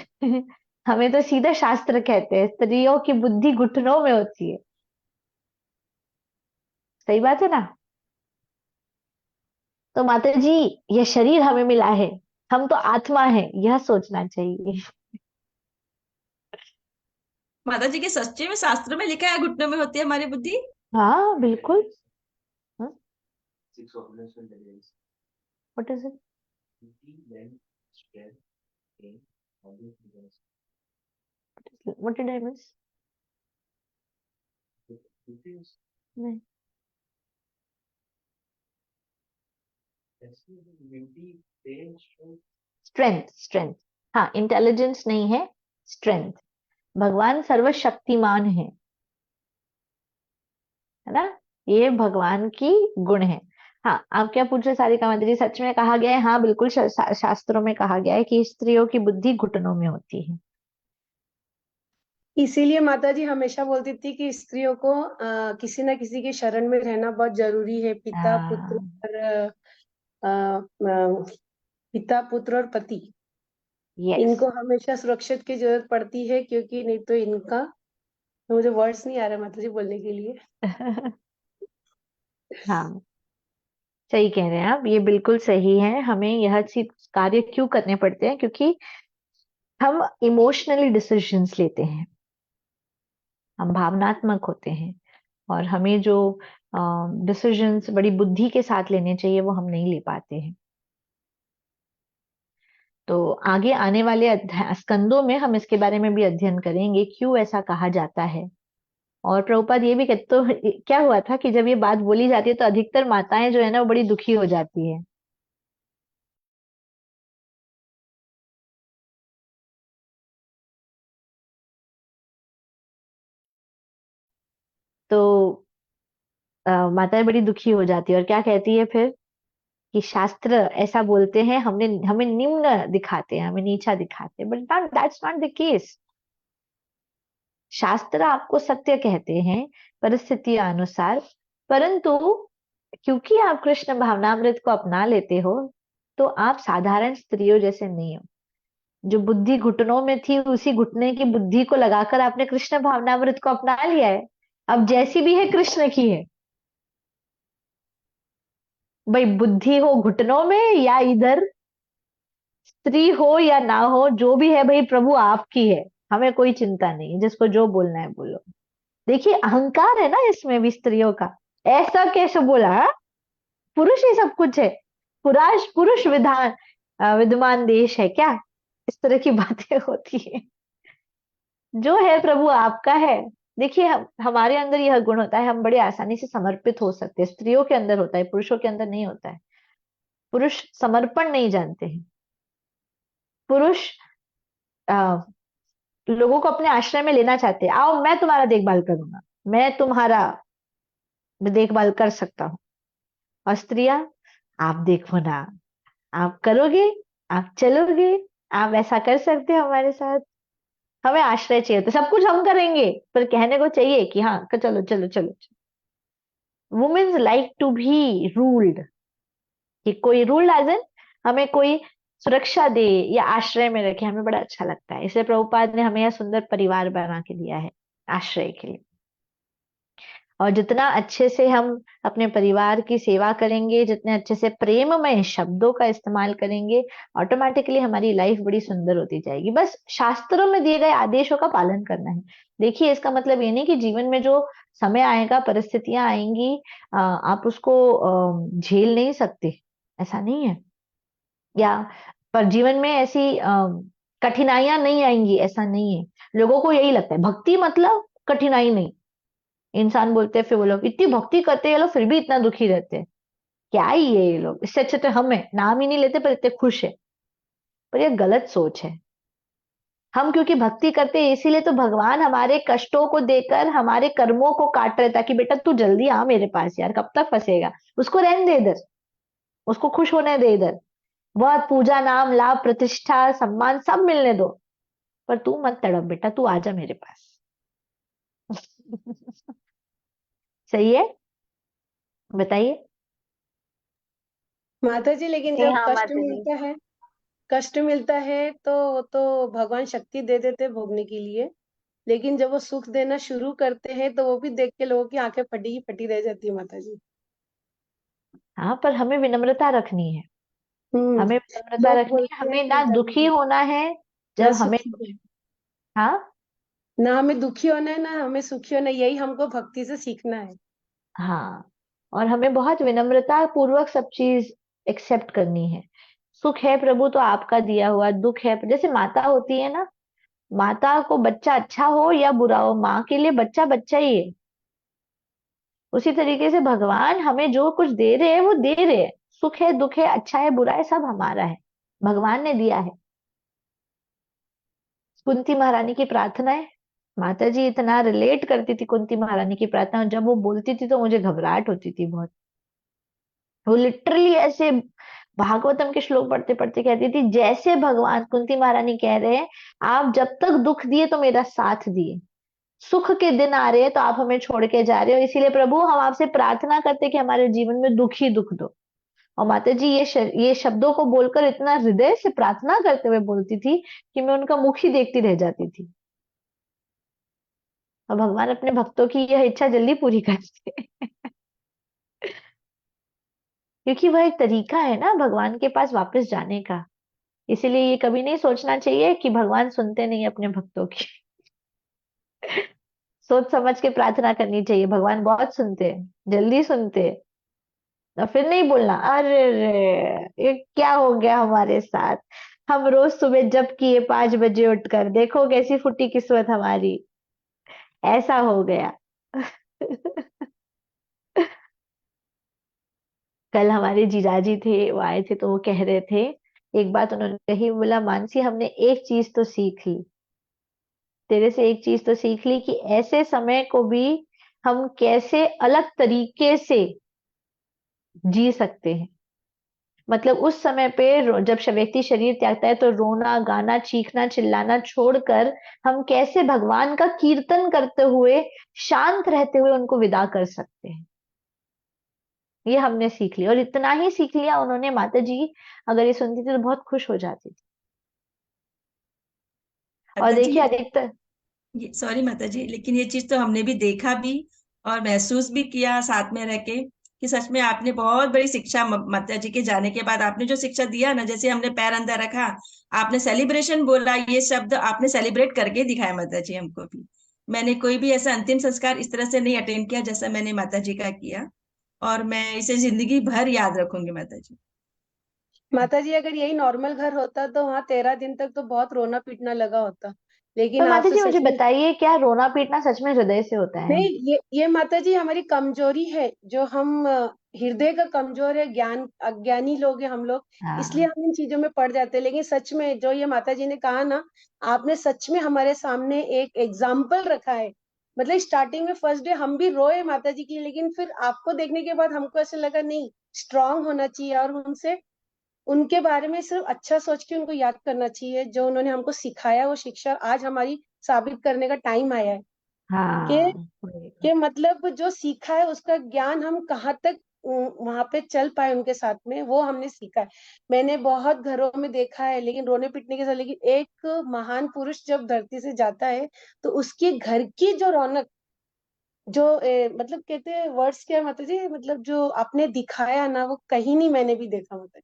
हमें तो सीधा शास्त्र कहते हैं स्त्रियों की बुद्धि घुटनों में होती है, सही बात है ना। तो माता जी, यह शरीर हमें मिला है, हम तो आत्मा है, यह सोचना चाहिए। माता जी के सच्चे में शास्त्रों में लिखा है घुटनों में होती है हमारी बुद्धि। हाँ बिल्कुल। What is it? What did I miss? नहीं, स्ट्रेंथ, स्ट्रेंथ, हाँ इंटेलिजेंस नहीं है, स्ट्रेंथ। भगवान सर्वशक्तिमान है ना, ये भगवान की गुण है। हाँ, आप क्या पूछ रहे सारिका माता जी? सच में कहा गया है, हाँ बिल्कुल, शास्त्रों में कहा गया है कि स्त्रियों की बुद्धि घुटनों में होती है। इसीलिए माता जी हमेशा बोलती थी कि स्त्रियों को किसी न किसी के शरण में रहना बहुत जरूरी है। और पिता, पुत्र और पति, यस। इनको हमेशा सुरक्षित की जरूरत पड़ती है, क्योंकि नहीं तो इनका, मुझे वर्ड्स नहीं आ रहा माता जी बोलने के लिए। हाँ, सही कह रहे हैं आप, ये बिल्कुल सही है। हमें यह चीज कार्य क्यों करने पड़ते हैं? क्योंकि हम इमोशनली डिसीजंस लेते हैं, हम भावनात्मक होते हैं, और हमें जो डिसीजंस बड़ी बुद्धि के साथ लेने चाहिए वो हम नहीं ले पाते हैं। तो आगे आने वाले स्कंदों में हम इसके बारे में भी अध्ययन करेंगे, क्यों ऐसा कहा जाता है। और प्रभुपाद ये भी कहते, तो क्या हुआ था कि जब ये बात बोली जाती है तो अधिकतर माताएं जो है ना वो बड़ी दुखी हो जाती है। तो माताएं बड़ी दुखी हो जाती है, और क्या कहती है फिर, कि शास्त्र ऐसा बोलते हैं, हमने हमें निम्न दिखाते हैं, हमें नीचा दिखाते हैं, but not, that's not the case. शास्त्र आपको सत्य कहते हैं परिस्थिति अनुसार, परंतु क्योंकि आप कृष्ण भावनामृत को अपना लेते हो, तो आप साधारण स्त्रियों जैसे नहीं हो। जो बुद्धि घुटनों में थी, उसी घुटने की बुद्धि को लगाकर आपने कृष्ण भावनामृत को अपना लिया है। अब जैसी भी है कृष्ण की है। भाई बुद्धि हो घुटनों में या इधर, स्त्री हो या ना हो, जो भी है भाई प्रभु आपकी है, हमें कोई चिंता नहीं, जिसको जो बोलना है बोलो। देखिए अहंकार है ना इसमें भी स्त्रियों का, ऐसा कैसे बोला, हाँ? पुरुष ही सब कुछ है, पुरुष पुरुष विधान विद्यमान देश है क्या, इस तरह की बातें होती है। जो है प्रभु आपका है। देखिए हमारे अंदर यह गुण होता है, हम बड़े आसानी से समर्पित हो सकते हैं, स्त्रियों के अंदर होता है, पुरुषों के अंदर नहीं होता है। पुरुष समर्पण नहीं जानते हैं। पुरुष आ, लोगों को अपने आश्रय में लेना चाहते हैं, आओ मैं तुम्हारा देखभाल करूंगा, मैं तुम्हारा देखभाल कर सकता हूँ। और स्त्रियां, आप देखो ना, आप करोगे, आप चलोगे, आप ऐसा कर सकते हो हमारे साथ, हमें आश्रय चाहिए तो सब कुछ हम करेंगे, पर कहने को चाहिए कि हाँ चलो चलो चलो। Womens like to be ruled, कि कोई रूल एज इन हमें कोई सुरक्षा दे या आश्रय में रखे, हमें बड़ा अच्छा लगता है। इसलिए प्रभुपाद ने हमें यह सुंदर परिवार बना के दिया है आश्रय के लिए। और जितना अच्छे से हम अपने परिवार की सेवा करेंगे, जितने अच्छे से प्रेममय शब्दों का इस्तेमाल करेंगे, ऑटोमेटिकली हमारी लाइफ बड़ी सुंदर होती जाएगी। बस शास्त्रों में दिए गए आदेशों का पालन करना है। देखिए इसका मतलब ये नहीं कि जीवन में जो समय आएगा, परिस्थितियां आएंगी, आप उसको झेल नहीं सकते, ऐसा नहीं है। या पर जीवन में ऐसी कठिनाइयां नहीं आएंगी, ऐसा नहीं है। लोगों को यही लगता है भक्ति मतलब कठिनाई नहीं। इंसान बोलते हैं, फिर वो लोग इतनी भक्ति करते हैं ये लोग फिर भी इतना दुखी रहते हैं, क्या ही है ये लोग, इससे अच्छे तो हम है, नाम ही नहीं लेते पर इतने खुश है। पर ये गलत सोच है। हम क्योंकि भक्ति करते हैं इसीलिए तो भगवान हमारे कष्टों को देकर हमारे कर्मों को काट रहे, ताकि बेटा तू जल्दी आ मेरे पास यार, कब तक फंसेगा, उसको रहने दे इधर, उसको खुश होने दे इधर, बहुत पूजा नाम लाभ प्रतिष्ठा सम्मान सब मिलने दो, पर तू मत तड़प बेटा, तू आजा मेरे पास। सही है, बताइए। माता जी, लेकिन जी जब हाँ कष्ट माता जी। मिलता है, कष्ट मिलता है तो वो तो भगवान शक्ति दे देते हैं भोगने के लिए। लेकिन जब वो सुख देना शुरू करते हैं तो वो भी देख के लोगों की आंखें फटी ही फटी रह जाती है माता जी। हाँ पर हमें विनम्रता रखनी है, हम्म। हमें विनम्रता लोग रखनी है, बोलते हैं हमें कि ना जब दुखी होना है ना जब हमें। सुखी है, हाँ। ना हमें दुखी होना है ना हमें सुखी होना है, यही हमको भक्ति से सीखना है। हाँ, और हमें बहुत विनम्रता पूर्वक सब चीज एक्सेप्ट करनी है। सुख है प्रभु तो आपका दिया हुआ, दुख है जैसे माता होती है ना, माता को बच्चा अच्छा हो या बुरा हो, माँ के लिए बच्चा बच्चा ही है। उसी तरीके से भगवान हमें जो कुछ दे रहे हैं वो दे रहे हैं, सुख है दुख है अच्छा है बुरा है सब हमारा है, भगवान ने दिया है। कुंती महारानी की प्रार्थना है, माता जी इतना रिलेट करती थी कुंती महारानी की प्रार्थना, जब वो बोलती थी तो मुझे घबराहट होती थी बहुत। वो लिटरली ऐसे भागवतम के श्लोक पढ़ते पढ़ते कहती थी जैसे भगवान कुंती महारानी कह रहे हैं, आप जब तक दुख दिए तो मेरा साथ दिए, सुख के दिन आ रहे हैं तो आप हमें छोड़ के जा रहे हो, इसीलिए प्रभु हम आपसे प्रार्थना करते हैं कि हमारे जीवन में दुख ही दुख दो। और माता जी ये शब्दों को बोलकर इतना हृदय से प्रार्थना करते हुए बोलती थी कि मैं उनका मुख ही देखती रह जाती थी। और भगवान अपने भक्तों की यह इच्छा जल्दी पूरी करते हैं। क्योंकि वह एक तरीका है ना भगवान के पास वापस जाने का। इसीलिए ये कभी नहीं सोचना चाहिए कि भगवान सुनते नहीं अपने भक्तों की। सोच समझ के प्रार्थना करनी चाहिए, भगवान बहुत सुनते हैं, जल्दी सुनते हैं। और फिर नहीं बोलना अरे रे ये क्या हो गया हमारे साथ, हम रोज सुबह जब किए 5 बजे उठकर, देखो कैसी फुटी किस्मत हमारी, ऐसा हो गया। कल हमारे जीजाजी थे, वो आए थे तो वो कह रहे थे, एक बात उन्होंने कही, बोला मानसी हमने एक चीज तो सीख ली, तेरे से एक चीज तो सीख ली कि ऐसे समय को भी हम कैसे अलग तरीके से जी सकते हैं। मतलब उस समय पे जब व्यक्ति शरीर त्यागता है तो रोना गाना चीखना चिल्लाना छोड़कर हम कैसे भगवान का कीर्तन करते हुए शांत रहते हुए उनको विदा कर सकते हैं। ये हमने सीख लिया, और इतना ही सीख लिया उन्होंने, माता जी अगर ये सुनती थी तो बहुत खुश हो जाती थी। और माता जी, देखिए अधिकतर। ये सॉरी माता जी, लेकिन ये चीज तो हमने भी देखा भी और महसूस भी किया साथ में रह के कि सच में आपने बहुत बड़ी शिक्षा, माता जी के जाने के बाद आपने जो शिक्षा दिया ना, जैसे हमने पैर अंदर रखा, आपने सेलिब्रेशन बोला, ये शब्द आपने सेलिब्रेट करके दिखाया माता जी हमको भी। मैंने कोई भी ऐसा अंतिम संस्कार इस तरह से नहीं अटेंड किया जैसा मैंने माता जी का किया, और मैं इसे जिंदगी भर याद रखूंगी माता जी। माता जी, अगर यही नॉर्मल घर होता तो वहाँ 13 दिन तक तो बहुत रोना पीटना लगा होता। पर लेकिन माता आपसे जी मुझे सच में, बताइए, क्या रोना पीटना सच में हृदय से होता है? नहीं, ये माता जी हमारी कमजोरी है, जो हम हृदय का कमजोर है, ज्ञान अज्ञानी लोग हैं हम लोग, इसलिए हाँ। हम इन चीजों में पड़ जाते हैं। लेकिन सच में जो ये माता जी ने कहा ना, आपने सच में हमारे सामने एक एग्जाम्पल रखा है। मतलब स्टार्टिंग में फर्स्ट डे हम भी रोए माता जी के लिए, लेकिन फिर आपको देखने के बाद हमको ऐसा लगा नहीं, स्ट्रांग होना चाहिए और उनसे उनके बारे में सिर्फ अच्छा सोच के उनको याद करना चाहिए। जो उन्होंने हमको सिखाया वो शिक्षा आज हमारी साबित करने का टाइम आया है कि हाँ वही। मतलब जो सीखा है उसका ज्ञान हम कहाँ तक वहां पे चल पाए उनके साथ में, वो हमने सीखा है। मैंने बहुत घरों में देखा है लेकिन रोने पीटने के साथ, लेकिन एक महान पुरुष जब धरती से जाता है तो उसके घर की जो रौनक, जो मतलब कहते हैं वर्ड्स क्या मतलब जी, मतलब जो आपने दिखाया ना वो कहीं नहीं मैंने भी देखा मतलब।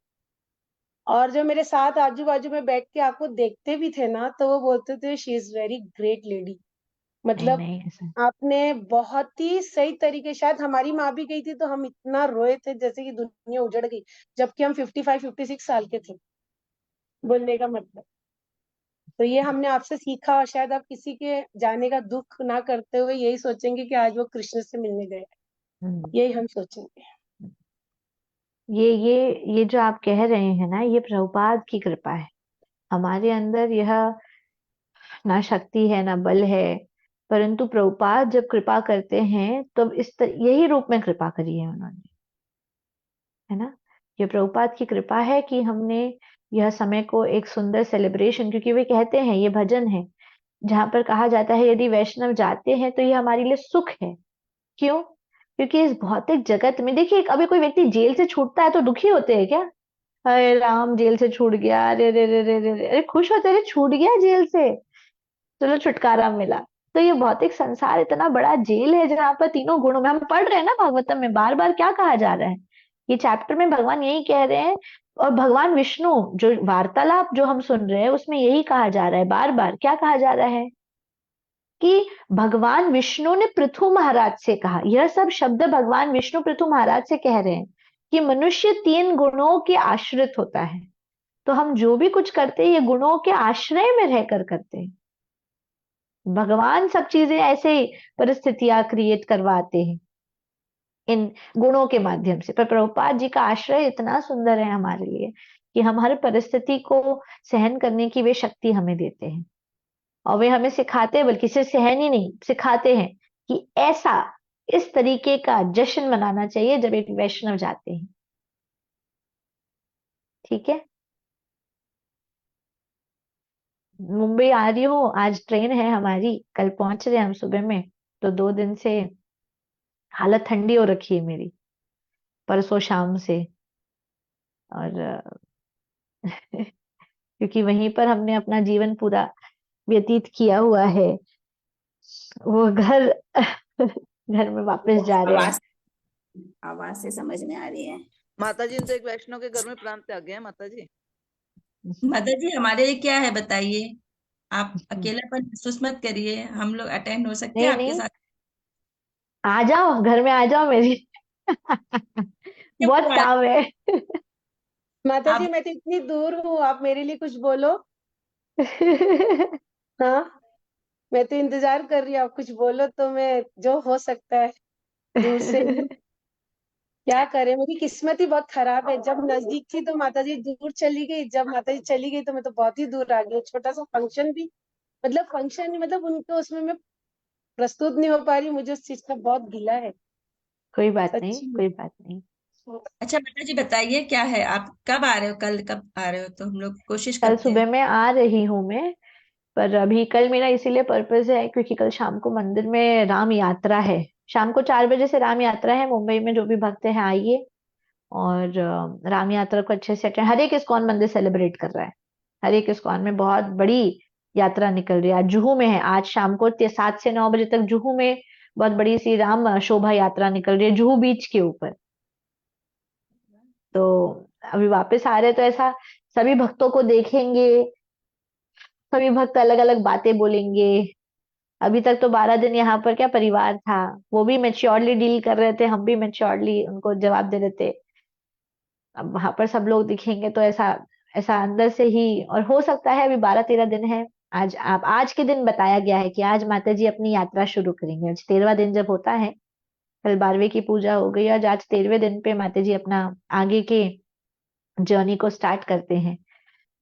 और जो मेरे साथ आजू बाजू में बैठ के आपको देखते भी थे ना तो वो बोलते थे she is very great lady. नहीं मतलब नहीं ऐसा। आपने बहुत ही सही तरीके, शायद हमारी माँ भी गई थी तो हम इतना रोए थे जैसे कि दुनिया उजड़ गई, जबकि हम 55 56 साल के थे। बोलने का मतलब। तो ये हमने आपसे सीखा, और शायद आप किसी के जाने का दुख ना करते हुए यही सोचेंगे कि आज वो कृष्ण से मिलने गए, हम्म। यही हम सोचेंगे। ये जो आप कह रहे हैं ना, ये प्रभुपाद की कृपा है। हमारे अंदर यह ना शक्ति है ना बल है, परंतु प्रभुपाद जब कृपा करते हैं तो यही रूप में कृपा करी है उन्होंने, है ना। ये प्रभुपाद की कृपा है कि हमने यह समय को एक सुंदर सेलिब्रेशन, क्योंकि वे कहते हैं, ये भजन है जहां पर कहा जाता है यदि वैष्णव जाते हैं तो ये हमारे लिए सुख है। क्यों? क्योंकि इस भौतिक जगत में देखिए, अभी कोई व्यक्ति जेल से छूटता है तो दुखी होते हैं क्या? अरे राम जेल से छूट गया, अरे रे रे रे रे रे, अरे खुश होते हैं, अरे छूट गया जेल से, चलो छुटकारा मिला। तो ये भौतिक संसार इतना बड़ा जेल है जहां पर तीनों गुणों में हम पढ़ रहे हैं ना, भागवतम में बार बार क्या कहा जा रहा है, ये चैप्टर में भगवान यही कह रहे हैं। और भगवान विष्णु जो वार्तालाप जो हम सुन रहे हैं उसमें यही कहा जा रहा है, बार बार क्या कहा जा रहा है कि भगवान विष्णु ने पृथु महाराज से कहा, यह सब शब्द भगवान विष्णु पृथु महाराज से कह रहे हैं कि मनुष्य तीन गुणों के आश्रित होता है। तो हम जो भी कुछ करते हैं ये गुणों के आश्रय में रहकर करते हैं। भगवान सब चीजें ऐसे ही परिस्थितियां क्रिएट करवाते हैं इन गुणों के माध्यम से, पर प्रभुपाद जी का आश्रय इतना सुंदर है हमारे लिए कि हम हर परिस्थिति को सहन करने की वे शक्ति हमें देते हैं। और वे हमें सिखाते हैं, बल्कि सिर्फ सहन ही नहीं, सिखाते हैं कि ऐसा इस तरीके का जश्न मनाना चाहिए जब एक वैष्णव जाते हैं। ठीक है, मुंबई आ रही हूँ, आज ट्रेन है हमारी, कल पहुंच रहे हैं हम सुबह में। तो 2 दिन से हालत ठंडी हो रखी है मेरी, परसों शाम से। और क्योंकि वहीं पर हमने अपना जीवन पूरा व्यतीत किया हुआ है, वो घर घर में वापस जा रहे हैं। आवाज आवाज से समझ में आ रही है। माता जी, तो एक वैष्णव के घर में प्राण त्याग गया है माता जी। मदर जी हमारे लिए क्या है बताइए। आप अकेलापन महसूस मत करिए, हम लोग अटेंड हो सकते हैं नहीं आपके नहीं, साथ। आ जाओ घर में, आ जाओ मेरी बहुत काम है। माता आप जी मैं तो इतनी दूर हूँ, आप मेरे लिए कुछ बोलो। हाँ, मैं तो इंतजार कर रही हूँ, आप कुछ बोलो तो मैं जो हो सकता है दूर से ही। क्या करें, मेरी किस्मत ही बहुत खराब है, जब नजदीक थी तो माता जी दूर चली गई, जब माता जी चली गई तो मैं तो बहुत ही दूर आ गई। छोटा सा फंक्शन भी, मतलब फंक्शन नहीं, मतलब उनके उसमें मैं प्रस्तुत नहीं हो पा रही, मुझे उस चीज का बहुत गिला है, कोई बात नहीं, सच्ची में। कोई बात नहीं। अच्छा मदर जी बताइए क्या है, आप कब आ रहे हो, कल कब आ रहे हो, तो हम लोग कोशिश कल करते सुबह हैं। में आ रही हूँ मैं, पर अभी कल मेरा इसीलिए पर्पस है क्योंकि कल शाम को मंदिर में राम यात्रा है। शाम को 4 बजे से राम यात्रा है मुंबई में, जो भी भक्त हैं आइए। और राम यात्रा को अच्छे से अटेंड, हर एक इस्कॉन मंदिर सेलिब्रेट कर रहा है। हर एक इस्कॉन में बहुत बड़ी यात्रा निकल रही है। आज जुहू में है, आज शाम को 7 से 9 बजे तक जुहू में बहुत बड़ी सी राम शोभा यात्रा निकल रही है, जुहू बीच के ऊपर। तो अभी वापस आ रहे तो ऐसा सभी भक्तों को देखेंगे, सभी भक्त अलग अलग बातें बोलेंगे। अभी तक तो 12 दिन यहाँ पर क्या परिवार था, वो भी मेच्योरली डील कर रहे थे, हम भी मेच्योरली उनको जवाब दे रहे थे। अब वहां पर सब लोग दिखेंगे तो ऐसा ऐसा अंदर से ही। और हो सकता है अभी 12-13 दिन है। आज के दिन बताया गया है कि आज माता जी अपनी यात्रा शुरू करेंगे। आज 13वां दिन जब होता है, कल 12वें की पूजा हो गई, आज 13वें दिन पे माता जी अपना आगे के जर्नी को स्टार्ट करते हैं।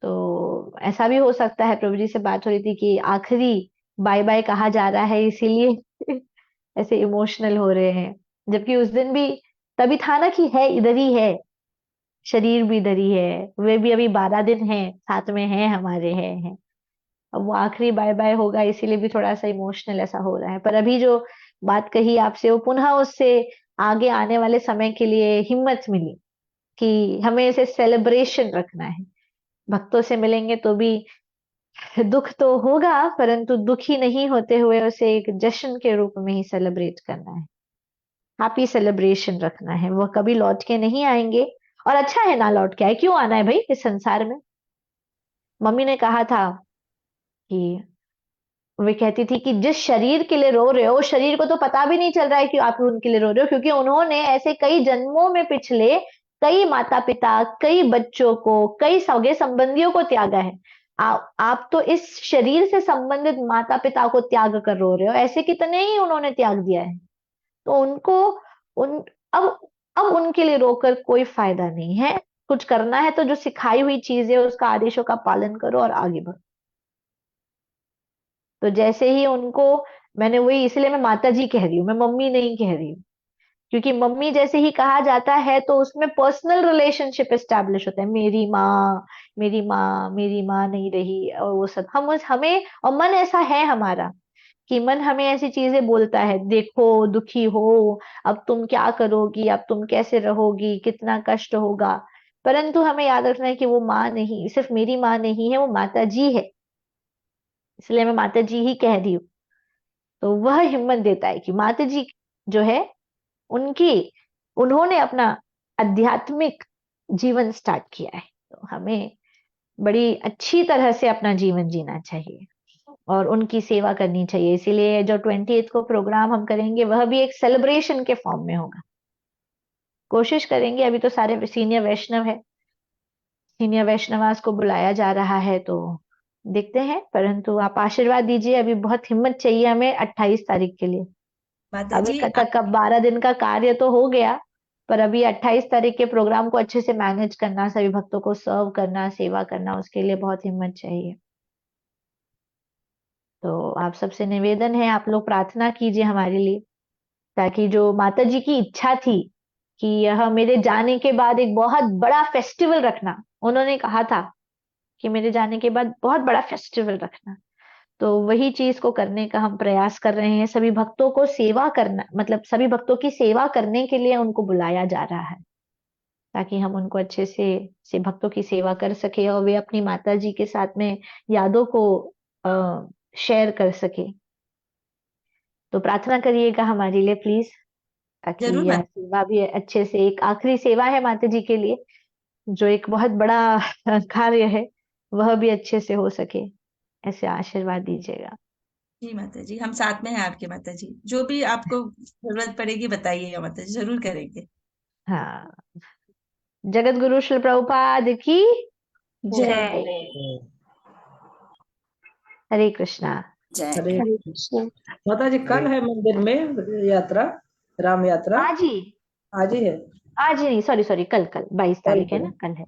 तो ऐसा भी हो सकता है, प्रभु जी से बात हो रही थी कि आखिरी बाय बाय कहा जा रहा है, इसीलिए ऐसे इमोशनल हो रहे हैं। जबकि उस दिन भी तभी था ना कि है इधर ही है, शरीर भी इधर ही है, वे भी अभी 12 दिन है साथ में है हमारे हैं। अब वो आखिरी बाय बाय होगा, इसीलिए भी थोड़ा सा इमोशनल ऐसा हो रहा है। पर अभी जो बात कही आपसे, वो पुनः उससे आगे आने वाले समय के लिए हिम्मत मिली कि हमें इसे सेलिब्रेशन रखना है। भक्तों से मिलेंगे तो भी दुख तो होगा, परंतु दुखी नहीं होते हुए उसे एक जश्न के रूप में ही सेलिब्रेट करना है। हैप्पी सेलिब्रेशन रखना है, वो कभी लौट के नहीं आएंगे। और अच्छा है ना लौट के आए, क्यों आना है भाई इस संसार में। मम्मी ने कहा था कि, वे कहती थी कि जिस शरीर के लिए रो रहे हो, उस शरीर को तो पता भी नहीं चल रहा है कि आप उनके लिए रो रहे हो, क्योंकि उन्होंने ऐसे कई जन्मों में पिछले कई माता पिता, कई बच्चों को, कई सगे संबंधियों को त्यागा है। आप तो इस शरीर से संबंधित माता पिता को त्याग कर रो रहे हो, ऐसे कितने ही उन्होंने त्याग दिया है। तो उनको उन अब उनके लिए रोकर कोई फायदा नहीं है। कुछ करना है तो जो सिखाई हुई चीज है उसका, आदेशों का पालन करो और आगे बढ़ो। तो जैसे ही उनको, मैंने वही, इसलिए मैं माता जी कह रही हूँ, मैं मम्मी नहीं कह रही हूँ, क्योंकि मम्मी जैसे ही कहा जाता है तो उसमें पर्सनल रिलेशनशिप एस्टैब्लिश होता है। मेरी माँ, मेरी माँ, मेरी माँ नहीं रही, और वो सब हमें, और मन ऐसा है हमारा कि मन हमें ऐसी चीजें बोलता है, देखो दुखी हो, अब तुम क्या करोगी, अब तुम कैसे रहोगी, कितना कष्ट होगा। परंतु हमें याद रखना है कि वो माँ नहीं, सिर्फ मेरी माँ नहीं है, वो माता जी है। इसलिए मैं माता जी ही कह रही हूँ। तो वह हिम्मत देता है कि माता जी जो है, उनकी उन्होंने अपना आध्यात्मिक जीवन स्टार्ट किया है। तो हमें बड़ी अच्छी तरह से अपना जीवन जीना चाहिए और उनकी सेवा करनी चाहिए। इसीलिए जो 28 को प्रोग्राम हम करेंगे वह भी एक सेलिब्रेशन के फॉर्म में होगा। कोशिश करेंगे, अभी तो सारे सीनियर वैष्णव है, सीनियर वैष्णवास को बुलाया जा रहा है, तो देखते हैं। परंतु आप आशीर्वाद दीजिए, अभी बहुत हिम्मत चाहिए हमें 28 तारीख के लिए। माता अभी जी तक का 12 दिन का कार्य तो हो गया, पर अभी 28 तारीख के प्रोग्राम को अच्छे से मैनेज करना, सभी भक्तों को सर्व करना, सेवा करना, उसके लिए बहुत हिम्मत चाहिए। तो आप सबसे निवेदन है, आप लोग प्रार्थना कीजिए हमारे लिए, ताकि जो माता जी की इच्छा थी कि यह मेरे जाने के बाद एक बहुत बड़ा फेस्टिवल रखना, उन्होंने कहा था कि मेरे जाने के बाद बहुत बड़ा फेस्टिवल रखना, तो वही चीज को करने का हम प्रयास कर रहे हैं। सभी भक्तों को सेवा करना, मतलब सभी भक्तों की सेवा करने के लिए उनको बुलाया जा रहा है, ताकि हम उनको अच्छे से भक्तों की सेवा कर सके और वे अपनी माता जी के साथ में यादों को शेयर कर सके। तो प्रार्थना करिएगा हमारे लिए प्लीज, ताकि जरूर यह सेवा भी अच्छे से, एक आखिरी सेवा है माता जी के लिए, जो एक बहुत बड़ा कार्य है, वह भी अच्छे से हो सके, ऐसे आशीर्वाद दीजिएगा। जी माता जी, हम साथ में हैं आपके माता जी। जो भी आपको जरूरत पड़ेगी बताइएगा माता जी, जरूर करेंगे। हाँ, जगत गुरु श्री प्रभुपाद की जय। जय। हरे कृष्णा। जय। हरे हरे कृष्ण। माता जी, कल है मंदिर में यात्रा, राम यात्रा आज ही, आज ही है। आज ही नहीं, सॉरी सॉरी, कल कल 22 कल तारीख है है। ना, कल है।